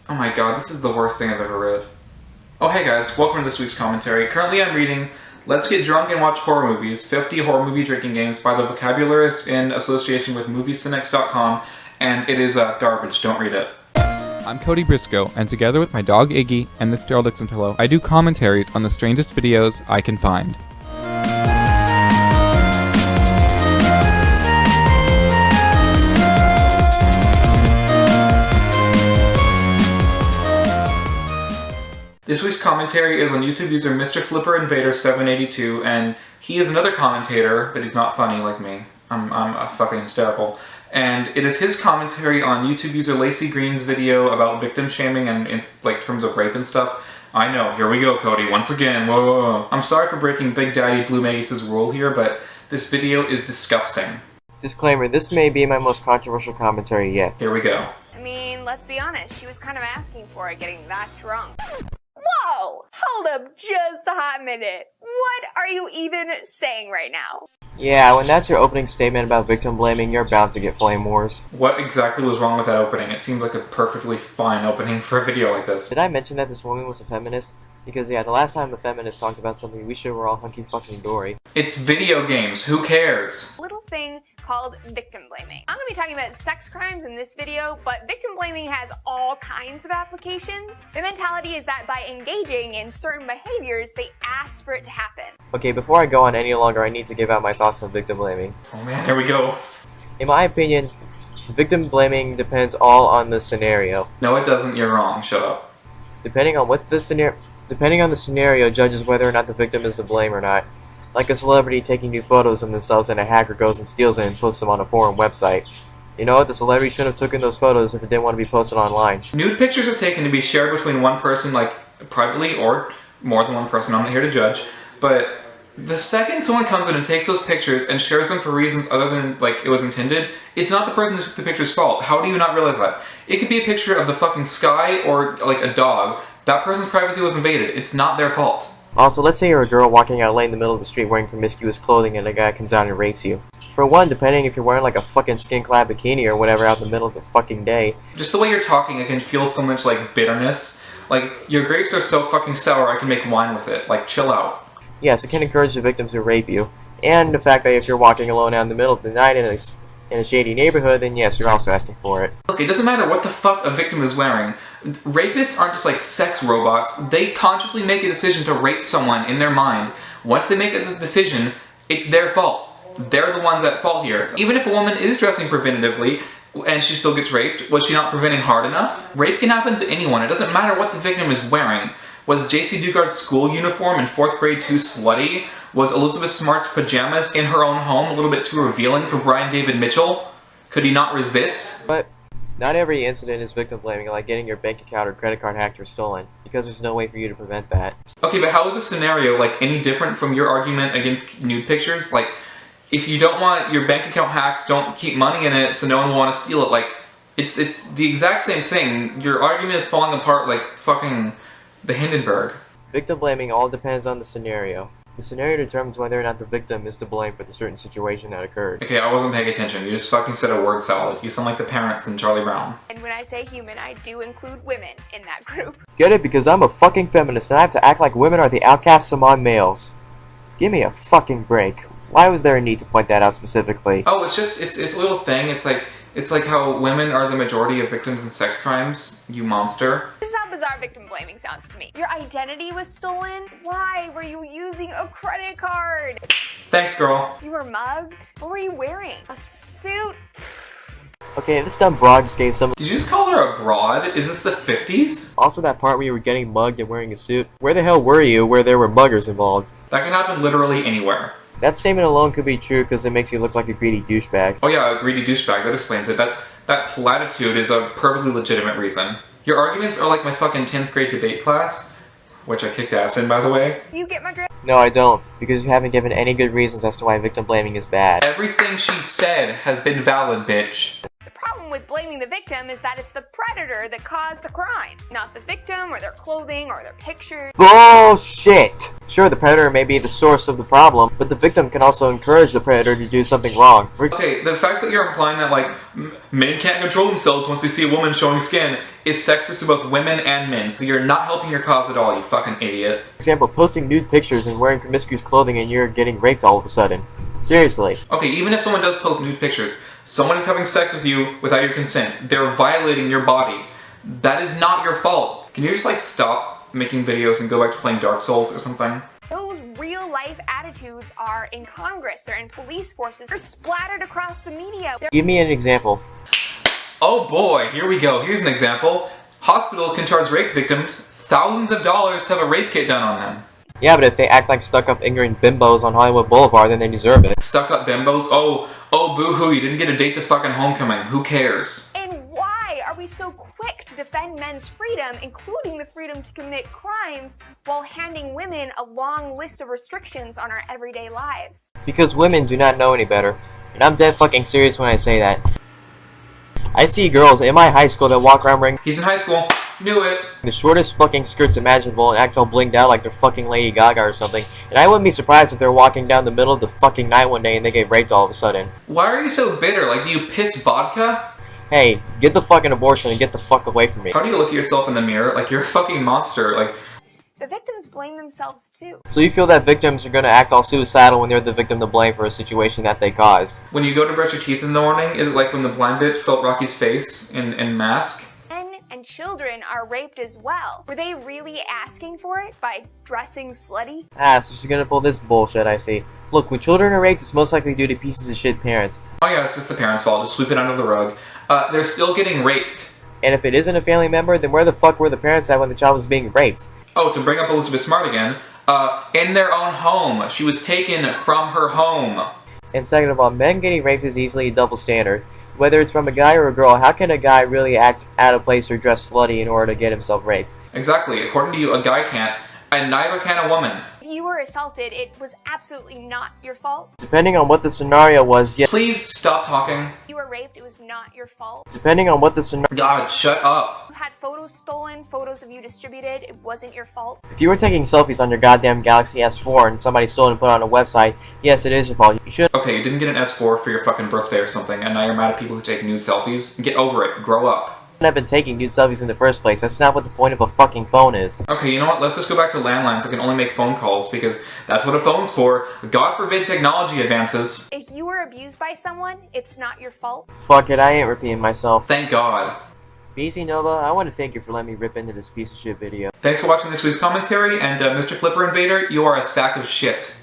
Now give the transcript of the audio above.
Oh my god, this is the worst thing I've ever read. Oh hey guys, welcome to this week's commentary. Currently I'm reading Let's Get Drunk and Watch Horror Movies, 50 Horror Movie Drinking Games by the Vocabularist in association with MovieCinex.com, and it is garbage, don't read it. I'm Cody Briscoe, and together with my dog Iggy and this Daryl Dixon pillow, I do commentaries on the strangest videos I can find. This week's commentary is on YouTube user MrFlipperInvader782, and he is another commentator, but he's not funny like me. I'm fucking hysterical. And it is his commentary on YouTube user Lacey Green's video about victim shaming and in like terms of rape and stuff. I know, here we go, Cody, once again, whoa. I'm sorry for breaking Big Daddy Blue Mace's rule here, but this video is disgusting. Disclaimer, this may be my most controversial commentary yet. Here we go. I mean, let's be honest, she was kind of asking for it, getting that drunk. Whoa! Hold up just a hot minute. What are you even saying right now? Yeah, when that's your opening statement about victim blaming, you're bound to get flame wars. What exactly was wrong with that opening? It seemed like a perfectly fine opening for a video like this. Did I mention that this woman was a feminist? Because yeah, the last time a feminist talked about something, we sure were all hunky fucking dory. It's video games, who cares? Little thing called victim blaming. I'm gonna be talking about sex crimes in this video, but victim blaming has all kinds of applications. The mentality is that by engaging in certain behaviors, they ask for it to happen. Okay, before I go on any longer, I need to give out my thoughts on victim blaming. Oh man, here we go. In my opinion, victim blaming depends all on the scenario. No it doesn't, you're wrong, shut up. Depending on the scenario judges whether or not the victim is to blame or not. Like a celebrity taking new photos of themselves and a hacker goes and steals it and posts them on a forum website. You know what, the celebrity shouldn't have taken those photos if it didn't want to be posted online. Nude pictures are taken to be shared between one person, like privately, or more than one person, I'm not here to judge, but the second someone comes in and takes those pictures and shares them for reasons other than like it was intended, it's not the person who took the picture's fault. How do you not realize that? It could be a picture of the fucking sky or like a dog. That person's privacy was invaded. It's not their fault. Also, let's say you're a girl walking out late in the middle of the street wearing promiscuous clothing and a guy comes out and rapes you. For one, depending if you're wearing like a fucking skin-clad bikini or whatever out in the middle of the fucking day. Just the way you're talking, I can feel so much like bitterness. Like, your grapes are so fucking sour I can make wine with it. Like, chill out. Yes, it can encourage the victims to rape you. And the fact that if you're walking alone out in the middle of the night in a shady neighborhood, then yes, you're also asking for it. Look, it doesn't matter what the fuck a victim is wearing. Rapists aren't just like sex robots. They consciously make a decision to rape someone in their mind. Once they make a decision, it's their fault. They're the ones at fault here. Even if a woman is dressing preventatively and she still gets raped, was she not preventing hard enough? Rape can happen to anyone. It doesn't matter what the victim is wearing. Was J.C. Dugard's school uniform in 4th grade too slutty? Was Elizabeth Smart's pajamas in her own home a little bit too revealing for Brian David Mitchell? Could he not resist? But not every incident is victim blaming, like getting your bank account or credit card hacked or stolen, because there's no way for you to prevent that. Okay, but how is this scenario like any different from your argument against nude pictures? Like, if you don't want your bank account hacked, don't keep money in it so no one will want to steal it. Like, it's the exact same thing. Your argument is falling apart like fucking the Hindenburg. Victim blaming all depends on the scenario. The scenario determines whether or not the victim is to blame for the certain situation that occurred. Okay, I wasn't paying attention. You just fucking said a word salad. You sound like the parents in Charlie Brown. And when I say human, I do include women in that group. Get it? Because I'm a fucking feminist and I have to act like women are the outcasts among males. Give me a fucking break. Why was there a need to point that out specifically? Oh, it's a little thing. It's like how women are the majority of victims in sex crimes, you monster. This is how bizarre victim blaming sounds to me. Your identity was stolen? Why were you using a credit card? Thanks, girl. You were mugged? What were you wearing? A suit? Okay, this dumb broad just gave some. Did you just call her a broad? Is this the 50s? Also that part where you were getting mugged and wearing a suit. Where the hell were you where there were muggers involved? That can happen literally anywhere. That statement alone could be true because it makes you look like a greedy douchebag. Oh yeah, a greedy douchebag, that explains it. That platitude is a perfectly legitimate reason. Your arguments are like my fucking 10th grade debate class, which I kicked ass in, by the way. You get my drift? No, I don't, because you haven't given any good reasons as to why victim blaming is bad. Everything she said has been valid, bitch. The problem with blaming the victim is that it's the predator that caused the crime, not the victim or their clothing or their pictures. Bullshit! Sure, the predator may be the source of the problem, but the victim can also encourage the predator to do something wrong. Okay, the fact that you're implying that, like, men can't control themselves once they see a woman showing skin is sexist to both women and men, so you're not helping your cause at all, you fucking idiot. For example, posting nude pictures and wearing promiscuous clothing and you're getting raped all of a sudden. Seriously. Okay, even if someone does post nude pictures, someone is having sex with you without your consent. They're violating your body. That is not your fault. Can you just, like, stop making videos and go back to playing Dark Souls or something? Those real-life attitudes are in Congress, they're in police forces, they're splattered across the media. Give me an example. Oh boy, here we go. Here's an example. Hospitals can charge rape victims thousands of dollars to have a rape kit done on them. Yeah, but if they act like stuck-up ignorant bimbos on Hollywood Boulevard, then they deserve it. Stuck-up bimbos? Oh boo-hoo, you didn't get a date to fucking homecoming. Who cares? And why are we so quick to defend men's freedom, including the freedom to commit crimes, while handing women a long list of restrictions on our everyday lives? Because women do not know any better. And I'm dead fucking serious when I say that. I see girls in my high school that walk around wearing He's in high school. Knew it. the shortest fucking skirts imaginable and act all blinged out like they're fucking Lady Gaga or something. And I wouldn't be surprised if they're walking down the middle of the fucking night one day and they get raped all of a sudden. Why are you so bitter? Like, do you piss vodka? Hey, get the fucking abortion and get the fuck away from me. How do you look at yourself in the mirror? Like, you're a fucking monster. Like, The victims blame themselves too. So you feel that victims are gonna act all suicidal when they're the victim to blame for a situation that they caused? when you go to brush your teeth in the morning, is it like when the blind bitch felt Rocky's face in Mask? Men and children are raped as well. Were they really asking for it by dressing slutty? Ah, so she's gonna pull this bullshit, I see. Look, when children are raped, it's most likely due to pieces of shit parents. Oh yeah, it's just the parents' fault. Just sweep it under the rug. They're still getting raped. And if it isn't a family member, then where the fuck were the parents at when the child was being raped? Oh, to bring up Elizabeth Smart again, in their own home. She was taken from her home. And second of all, men getting raped is easily a double standard. Whether it's from a guy or a girl, how can a guy really act out of place or dress slutty in order to get himself raped? Exactly. According to you, a guy can't, and neither can a woman. If you were assaulted, it was absolutely not your fault. Depending on what the scenario was, yes. Please stop talking. If you were raped, it was not your fault. Depending on what the scenario. God, shut up. You had photos stolen, photos of you distributed, it wasn't your fault. If you were taking selfies on your goddamn Galaxy S4 and somebody stole it and put it on a website, yes, it is your fault. You should. Okay, you didn't get an S4 for your fucking birthday or something, and now you're mad at people who take nude selfies. Get over it. Grow up. Have been taking nude selfies in the first place. That's not what the point of a fucking phone is. Okay, you know what? Let's just go back to landlines that can only make phone calls, because that's what a phone's for. God forbid technology advances. If you were abused by someone, it's not your fault. Fuck it, I ain't repeating myself. Thank God. BC Nova, I want to thank you for letting me rip into this piece of shit video. Thanks for watching this week's commentary, and Mr. Flipper Invader, you are a sack of shit.